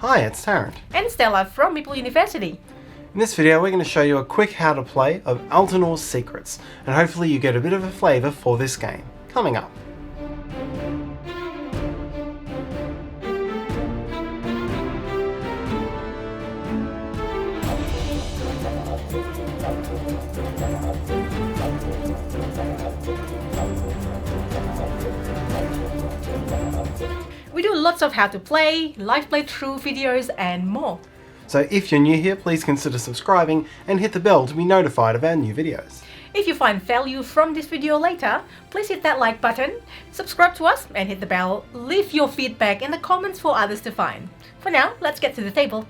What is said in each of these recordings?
Hi, it's Tarrant. And Stella from Meeple University. In this video we're going to show you a quick how to play of Altenor Secrets, and hopefully you get a bit of a flavour for this game. Coming up. We do lots of how to play, live playthrough videos and more. So if you're new here, please consider subscribing and hit the bell to be notified of our new videos. If you find value from this video later, please hit that like button, subscribe to us and hit the bell. Leave your feedback in the comments for others to find. For now, let's get to the table.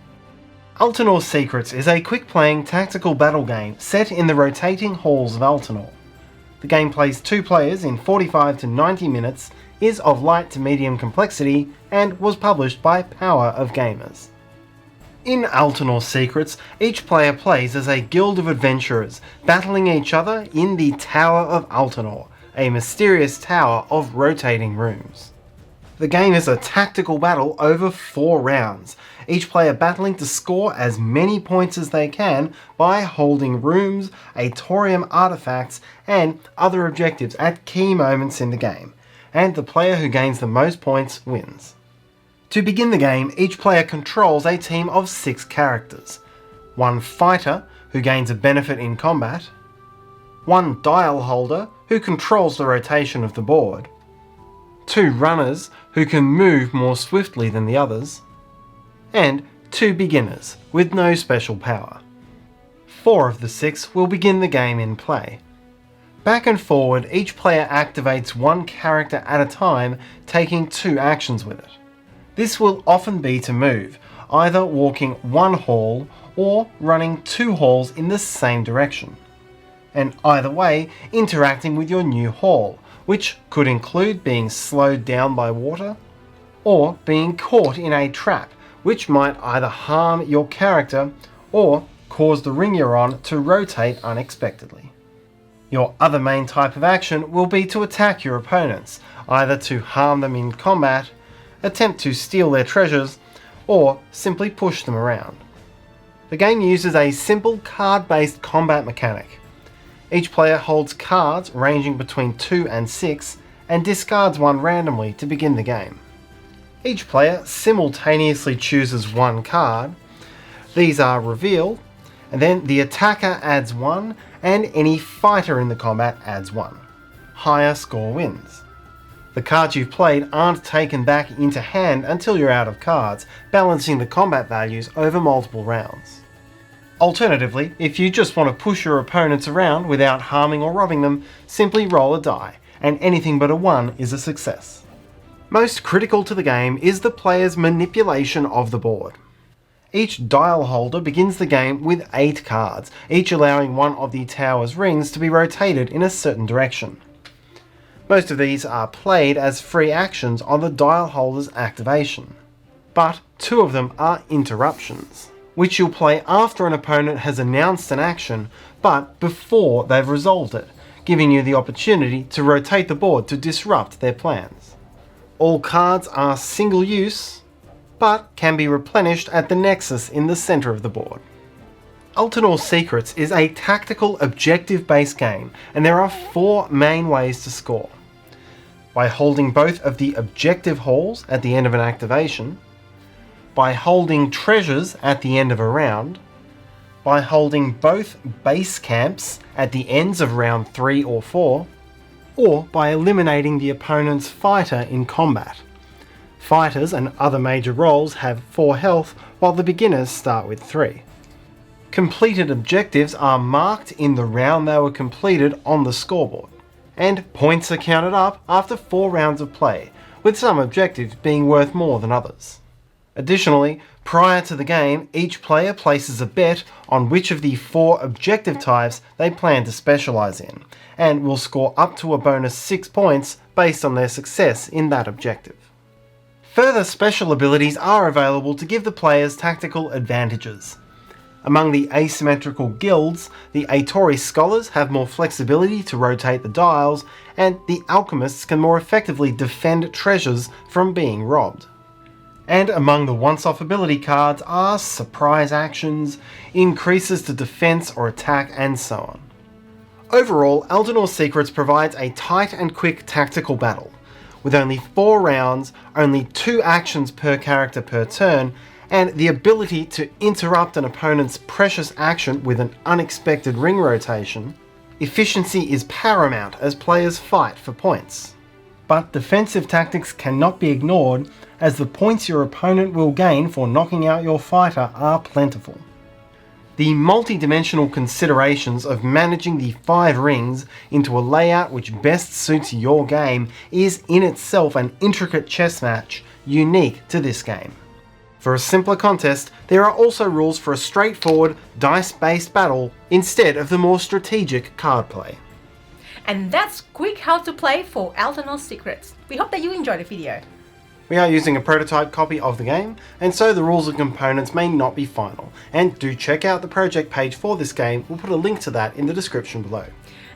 Altenor Secrets is a quick-playing tactical battle game set in the rotating halls of Altenor. The game plays 2 players in 45 to 90 minutes, is of light to medium complexity, and was published by Power of Gamers. In Altenor Secrets, each player plays as a guild of adventurers, battling each other in the Tower of Altenor, a mysterious tower of rotating rooms. The game is a tactical battle over 4 rounds, each player battling to score as many points as they can by holding rooms, Atorium artifacts, and other objectives at key moments in the game, and the player who gains the most points wins. To begin the game, each player controls a team of 6 characters. 1 fighter, who gains a benefit in combat. 1 dial holder, who controls the rotation of the board. 2 runners, who can move more swiftly than the others. And 2 beginners, with no special power. 4 of the 6 will begin the game in play. Back and forward, each player activates 1 character at a time, taking 2 actions with it. This will often be to move, either walking 1 hall or running 2 halls in the same direction. And either way, interacting with your new hall, which could include being slowed down by water, or being caught in a trap, which might either harm your character or cause the ring you're on to rotate unexpectedly. Your other main type of action will be to attack your opponents, either to harm them in combat, attempt to steal their treasures, or simply push them around. The game uses a simple card-based combat mechanic. Each player holds cards ranging between 2 and 6 and discards 1 randomly to begin the game. Each player simultaneously chooses 1 card. These are revealed, and then the attacker adds 1 and any fighter in the combat adds 1. Higher score wins. The cards you've played aren't taken back into hand until you're out of cards, balancing the combat values over multiple rounds. Alternatively, if you just want to push your opponents around without harming or robbing them, simply roll a die, and anything but a 1 is a success. Most critical to the game is the player's manipulation of the board. Each dial holder begins the game with 8 cards, each allowing one of the tower's rings to be rotated in a certain direction. Most of these are played as free actions on the dial holder's activation, but 2 of them are interruptions, which you'll play after an opponent has announced an action, but before they've resolved it, giving you the opportunity to rotate the board to disrupt their plans. All cards are single use, but can be replenished at the nexus in the centre of the board. Altenor Secrets is a tactical objective-based game, and there are 4 main ways to score. By holding both of the objective halls at the end of an activation, by holding treasures at the end of a round, by holding both base camps at the ends of round 3 or 4, or by eliminating the opponent's fighter in combat. Fighters and other major roles have 4 health, while the beginners start with 3. Completed objectives are marked in the round they were completed on the scoreboard, and points are counted up after 4 rounds of play, with some objectives being worth more than others. Additionally, prior to the game, each player places a bet on which of the 4 objective types they plan to specialise in, and will score up to a bonus 6 points based on their success in that objective. Further special abilities are available to give the players tactical advantages. Among the asymmetrical guilds, the Atori scholars have more flexibility to rotate the dials, and the alchemists can more effectively defend treasures from being robbed. And among the once-off ability cards are surprise actions, increases to defense or attack, and so on. Overall, Altenor Secrets provides a tight and quick tactical battle. With only 4 rounds, only 2 actions per character per turn, and the ability to interrupt an opponent's precious action with an unexpected ring rotation, efficiency is paramount as players fight for points. But defensive tactics cannot be ignored, as the points your opponent will gain for knocking out your fighter are plentiful. The multi-dimensional considerations of managing the 5 rings into a layout which best suits your game is in itself an intricate chess match unique to this game. For a simpler contest, there are also rules for a straightforward, dice-based battle instead of the more strategic card play. And that's quick how to play for Altenor Secrets. We hope that you enjoyed the video. We are using a prototype copy of the game, and so the rules and components may not be final. And do check out the project page for this game. We'll put a link to that in the description below.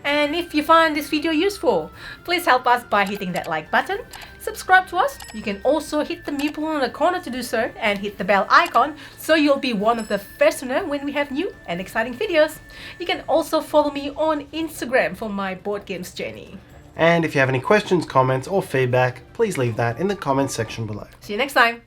And if you find this video useful, please help us by hitting that like button, subscribe to us. You can also hit the Meeple in the corner to do so, and hit the bell icon so you'll be one of the first to know when we have new and exciting videos. You can also follow me on Instagram for my board games journey. And if you have any questions, comments, or feedback, please leave that in the comments section below. See you next time.